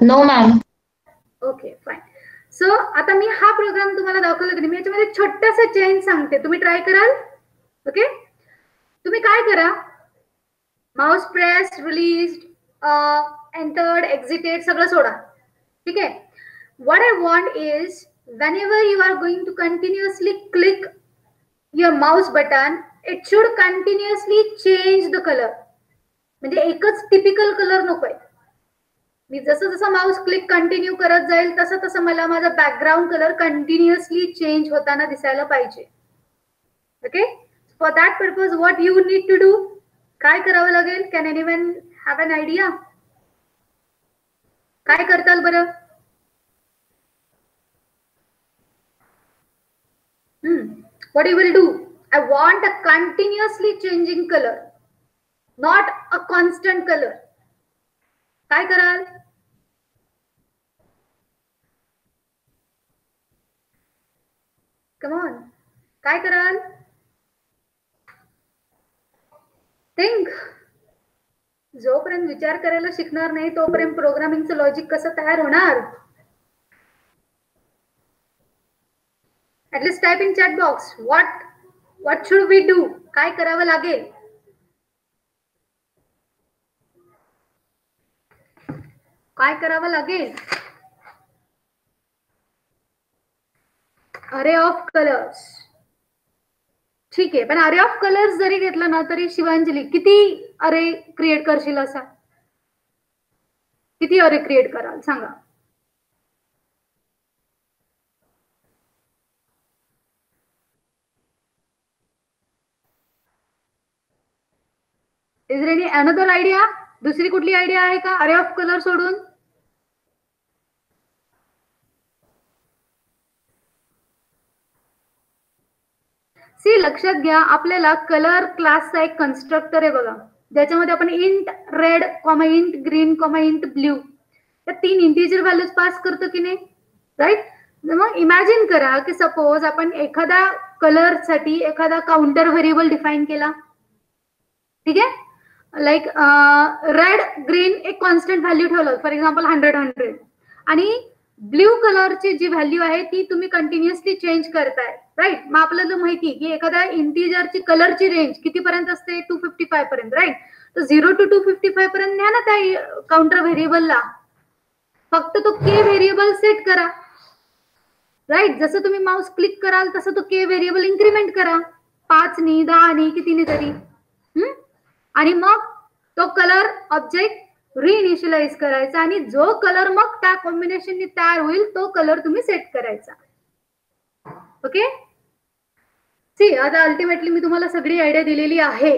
No, ma'am. Okay fine. So आता मी हा प्रोग्राम तुम्हाला दाखवला की मी याच्यामध्ये एक छोटासा चेंज सांगते, तुम्ही ट्राय कराल. ओके, तुम्ही काय करा, माउस प्रेस, रिलीज, एंटर्ड, एक्झिटेड सगळं सोडा. ठीक आहे. What I want is whenever you are going to continuously click your mouse button, it should continuously change the color. म्हणजे एकच टिपिकल कलर नकोय. मी जसं जसं माउस क्लिक कंटिन्यू करत जाईल तसं तसं मला माझा बॅकग्राऊंड कलर कंटिन्युअसली चेंज होताना दिसायला पाहिजे. Okay, for that purpose what you need to do, काय करावं लागेल? Can anyone have an idea? काय करताल बरं? What you will do? I want a continuously changing color, not a constant color. काय कराल? Come on, काय कराल? Think. जोपर्यंत विचार करायला शिकणार नाही तोपर्यंत प्रोग्रामिंगचं लॉजिक कसं तयार होणार? At least type in chat box. What should we do? काय करावं लागेल? काय करावं लागेल? अरे ऑफ कलर्स. ठीक आहे, पण अरे ऑफ कलर्स जरी घेतलं ना तरी शिवांजली किती अरे क्रिएट करशील? असा किती अरे क्रिएट कराल सांगा? Is there any another idea? दुसरी कुठली आयडिया आहे का अरे ऑफ कलर सोडून? सी, लक्षात घ्या, आपल्याला कलर क्लासचा एक कन्स्ट्रक्टर आहे बघा, ज्याच्यामध्ये आपण int red, int green, int blue या 3 इंटिजर व्हॅल्यूज पास करतो की नाही, राईट? मग इमॅजिन करा की सपोज आपण एखाद्या कलर साठी एखादा काउंटर व्हेरिएबल डिफाइन केला. ठीक आहे, लाईक रेड ग्रीन एक कॉन्स्टंट व्हॅल्यू ठेवलं, फॉर एक्झाम्पल 100 आणि ब्ल्यू कलरची जी व्हॅल्यू आहे ती तुम्ही कंटिन्युअसली चेंज करताय, राईट? मग आपल्याला माहिती की एखाद्या इंटिजरची कलरची रेंज कितीपर्यंत असते? 255 पर्यंत, राईट? तर 0 to 255 पर्यंत न्या ना त्या काउंटर व्हेरिएबलला. फक्त तो के व्हेरिएबल सेट करा, राईट? जसं तुम्ही माउस क्लिक कराल तसं तो के व्हेरिएबल इन्क्रीमेंट करा, 5 नी 10 नी कितीने तरी, आणि मग तो कलर ऑब्जेक्ट रिइनिशियलाइज करायचा आणि जो कलर मग त्या कॉम्बिनेशनने तयार होईल तो कलर तुम्ही सेट करायचा. ओके, सी, आता अल्टिमेटली मी तुम्हाला सगळी आयडिया दिलेली आहे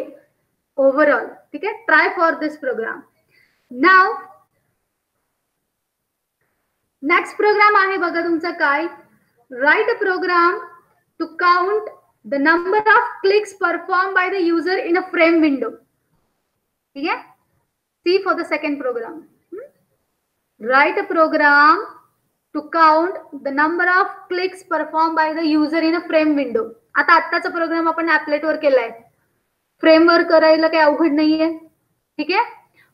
ओव्हरऑल. ठीक आहे, try for this program. Now next program आहे बघा तुमचा काय, write a program to count the number of clicks perform by the user in a frame window. ठीक आहे, see for the second program. Write a program to count the number of clicks performed by the user in a frame window. आता आत्ताचा programme आपण ऍपलेट वर केलाय, frame वर करायला काही अवघड नाहीये. ठीक आहे,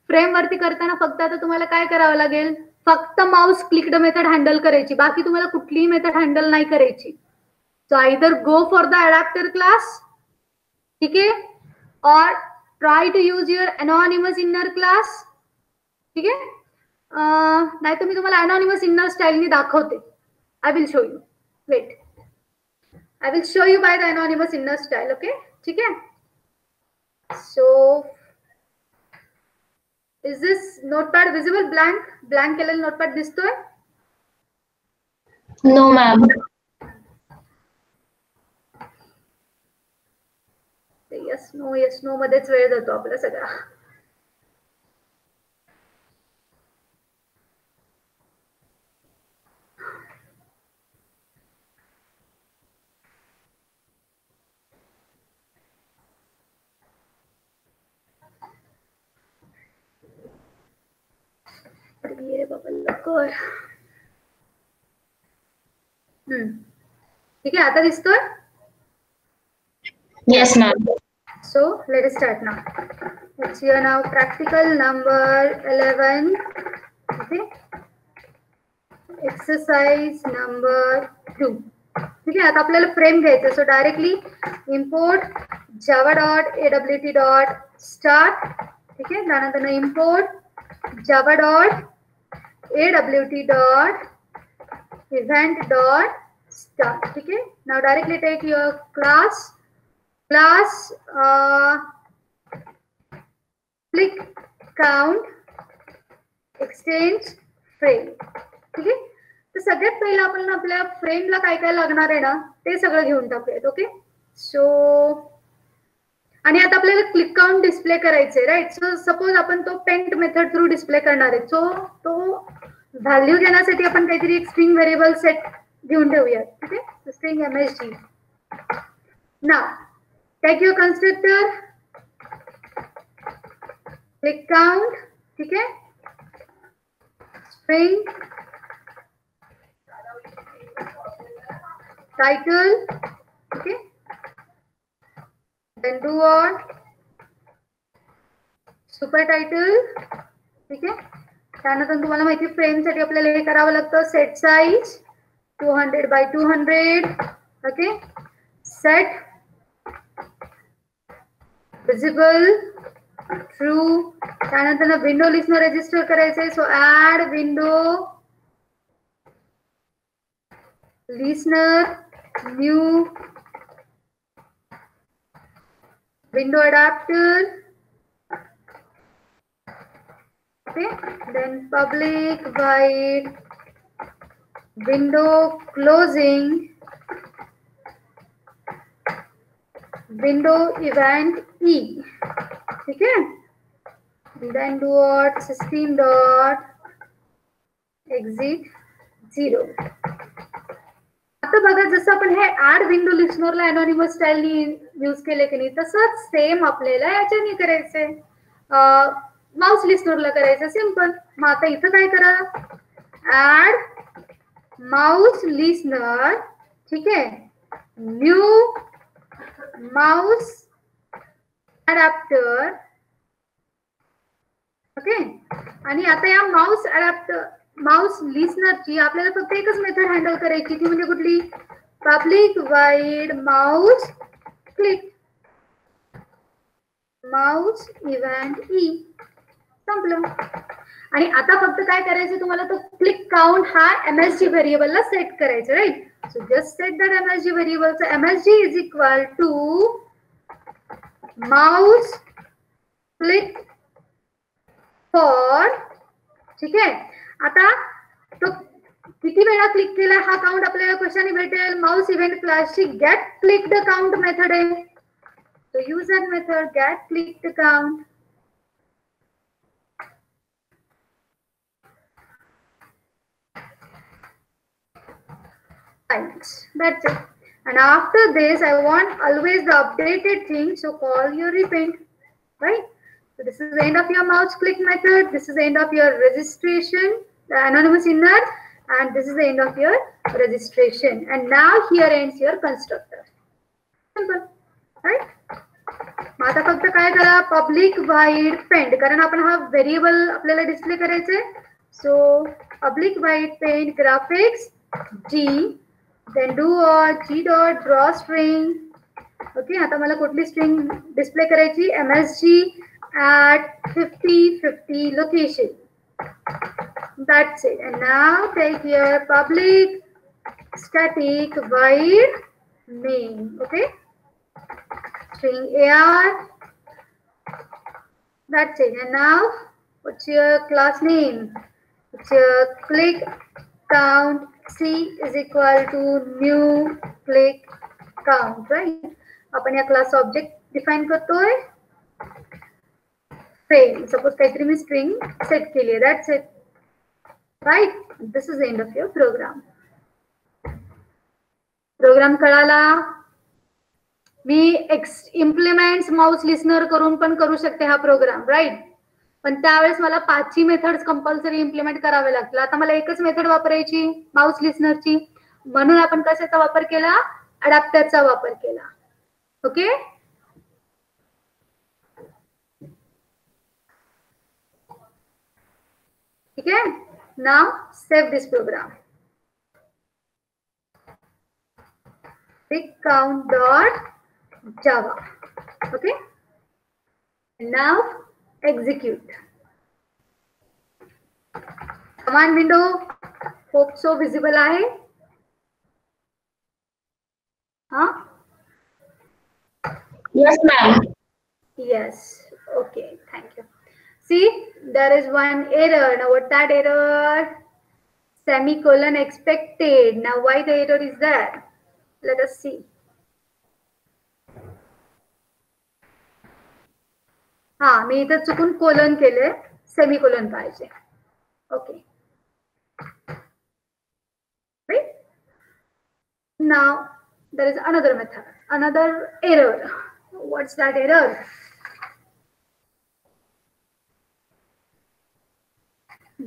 फ्रेम वरती करताना फक्त आता तुम्हाला काय करावं लागेल, फक्त माउस क्लिक्ड मेथड हँडल करायची, बाकी तुम्हाला कुठलीही मेथड हँडल नाही करायची. So either go for the adapter class, ठीक आहे, और try to use your anonymous inner class. ठीक आहे, नाही तर मी तुम्हाला anonymous inner style नी दाखवते. I will show you. Wait, I will show you by the anonymous inner style. Okay, ठीक आहे. So is this notepad visible? Blank केलेला notepad दिसतोय? No, ma'am. येस नो मध्येच वेळ जातो आपला सगळा. लवकर. ठीक आहे, आता दिसतोय? Yes, ma'am. So let us start now. Let's hear now practical number 11. Okay, exercise number 2. ठीक आहे, आता आपल्याला फ्रेम घ्यायचं. सो directly import Java dot AWT dot start. ठीक आहे, त्यानंतर import Java dot AWT dot event dot start. ठीक है, now directly take your class click count exchange frame. ठीक आहे, तर सगळ्यात पहिला आपण आपल्या फ्रेमला काय काय लागणार आहे ना ते सगळं घेऊन टाकूयात. ओके, सो आणि आता आपल्याला क्लिक काउंट डिस्प्ले करायचे, राईट. सो सपोज आपण तो पेंट मेथड थ्रू डिस्प्ले करणार आहे. सो तो व्हॅल्यू घेण्यासाठी आपण काहीतरी एक स्ट्रिंग व्हेरिएबल सेट घेऊन ठेवूया. ठीक आहे, string MSG. Now take your constructor click count. ठीक आहे, स्ट्रिंग टाइटल. ठीक आहे, then do what super title. ठीक आहे, त्यानंतर तुम्हाला माहिती फ्रेम साठी आपल्याला हे करावं लागतं. Set size 200 by 200. Okay, set visible true. त्यानंतर विंडो लिस्टनर रजिस्टर करायचंय. So add window listener new window adapter. Okay, then public void window closing window event E. ठीक है, then do what system dot exit 0. आता बघा, जसं आपण हे add window लिस्टनरला anonymous स्टाईलनी use केले की नाही, तसंच सेम आपल्याला याच्याने करायचंय, माउस लिस्टनरला करायचं. सिंपल. मग आता इथं काय करा, ऍड माउस लिस्टनर. ठीक आहे, न्यू माउस अडॅप्टर. ओके, आणि आता या माउस अडॅप्टर माउस लिस्टनरची आपल्याला फक्त एकच मेथड हँडल करायची, ती म्हणजे कुठली, public void mouse click mouse event E. संपलं. आणि आता फक्त काय करायचं तुम्हाला, तो क्लिक काउंट हा MSG व्हेरिएबलला सेट करायचं, right. So just set that MSG variable. So MSG is equal to mouse click for. ठीक आहे, आता तो किती वेळा क्लिक केला हा काउंट आपल्याला कशाने भेटेल, माउस इव्हेंट क्लासची get click the count method आहे. तो use that method get click the count. That's it. And after this I want always the updated thing, so call your repaint, right. So this is the end of your mouse click method. This is the end of your registration, the anonymous inner, and this is the end of your registration. And now here ends your constructor. Simple, right. मग आता फक्त काय करा, public void paint, कारण आपण हा variable आपल्याला display करायचे. So public void paint graphics G, then do G dot draw string. Okay, आता मला कुठली स्ट्रिंग डिस्प्ले करायची, MSG at 50 location. That's it. And now take your public static void name. Okay, string AR. That's it. And now what's your class name? It's your click count. C is equal to new click count, right. आपण या class object define करतोय. Frame, suppose काहीतरी मी string set केली आहे. That's it, right. This is end of your program. Program कळाला. मी implements mouse listener करून पण करू शकते हा प्रोग्राम, राईट. पण त्यावेळेस मला 5 मेथड्स कंपल्सरी इम्प्लिमेंट करावे लागतील. आता मला एकच मेथड वापरायची माउस लिस्नरची, म्हणून आपण कशाचा वापर केला, अडॅप्टरचा वापर केला. ओके, ठीक आहे. Now save this program. click count dot Java. Okay. And now execute. Command window hope so visible आहे. Huh? Yes, ma'am. Yes. Okay. Thank you. See, there is one error. Now, what's that error? Semicolon expected. Now, why the error is there? Let us see. हाँ, मी इथं चुकून colon केले, semicolon पाहिजे. Okay. Right? Now, there is another method, another error. What's that error?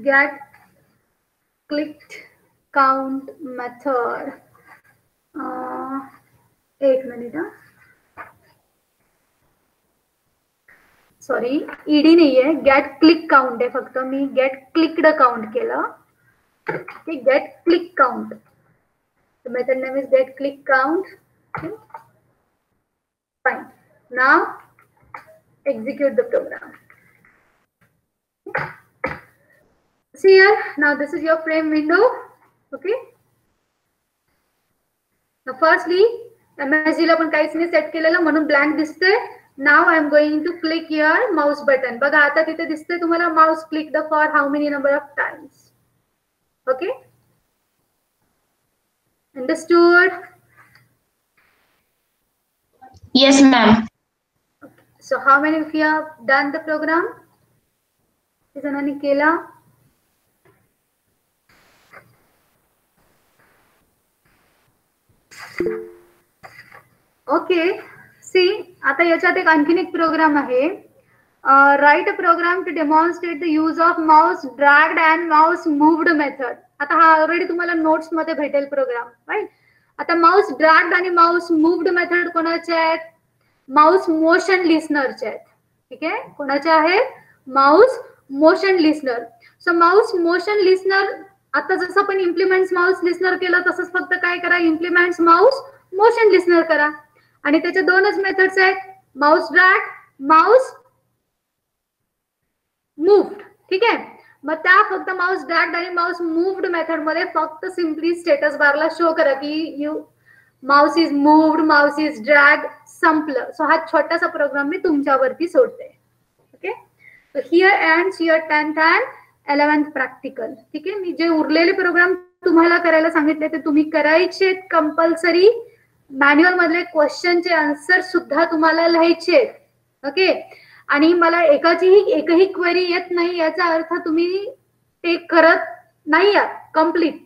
Get clicked count method. एक minute. Sorry, ED नाही आहे, get click count आहे फक्त. मी गेट क्लिक्ड काउंट केलं. Get click count. The method name is get click count. Okay. Fine. Now execute the program. See here. Now this is your frame window. Okay. Now firstly, MSG ला पण काहीच नाही set केलेलं म्हणून blank दिसते. Now I am going to click your mouse button. बघा आता तिथे दिसते तुम्हाला mouse clicked for how many number of times. Okay. Understood? Yes, ma'am. Okay. So how many of you have done the program? Is anani kela? Okay. See, आता याच्यात एक आणखीन एक प्रोग्राम आहे. Write a program to demonstrate the use of mouse dragged and mouse moved method. आता हा already तुम्हाला notes मध्ये भेटेल प्रोग्राम, राईट? आता माउस ड्रॅग्ड आणि माउस मूव्ड मेथड कोणाचे आहेत? माउस मोशन लिस्नरचे आहेत. ठीक आहे, कोणाचे आहेत? Mouse motion listener. So mouse motion listener आता जसं पण इम्प्लिमेंट्स माउस लिस्नर केलं तसंच फक्त काय करा, इम्प्लिमेंट्स माउस मोशन लिस्नर करा. आणि त्याचे दोनच मेथड्स आहेत, माउस ड्रॅग, माउस मूव्ड. ठीक आहे, मग त्या फक्त माउस ड्रॅग्ड आणि माउस मूव्ड मेथड मध्ये फक्त सिम्पली स्टेटस बारला शो करा की you mouse is moved, mouse is drag, संपलं. सो हा छोटासा प्रोग्राम मी तुमच्यावरती सोडते. Okay, so here ends your 10th and 11th practical. ठीक आहे, मी जे उरलेले प्रोग्राम तुम्हाला करायला सांगितले ते तुम्ही करायचे कंपल्सरी. मॅन्युअल मधले क्वेश्चनचे आन्सर सुद्धा तुम्हाला लिहायचे. ओके, आणि मला एकही क्वेरी येत नाही याचा अर्थ तुम्ही ते करत नाही आहात कम्प्लीट,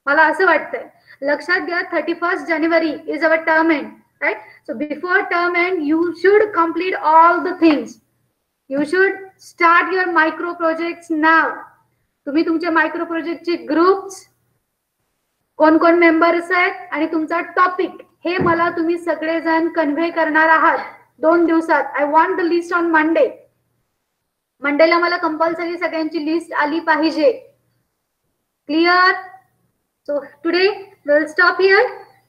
मला असं वाटतंय. लक्षात घ्या, 31st January is our term end, right? So before term end you should complete all the things. You should start your micro projects now. तुम्ही तुमच्या मायक्रो प्रोजेक्टचे ग्रुप्स, कोण कोण मेंबर्स आहेत आणि तुमचा टॉपिक हे मला तुम्ही सगळेजण कन्व्हे करणार आहात 2 दिवसात. I want the list on Monday. मंडेला मला कंपल्सरी सगळ्यांची लिस्ट आली पाहिजे. Clear? So today we will stop here.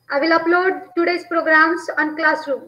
I will upload today's programs on Classroom.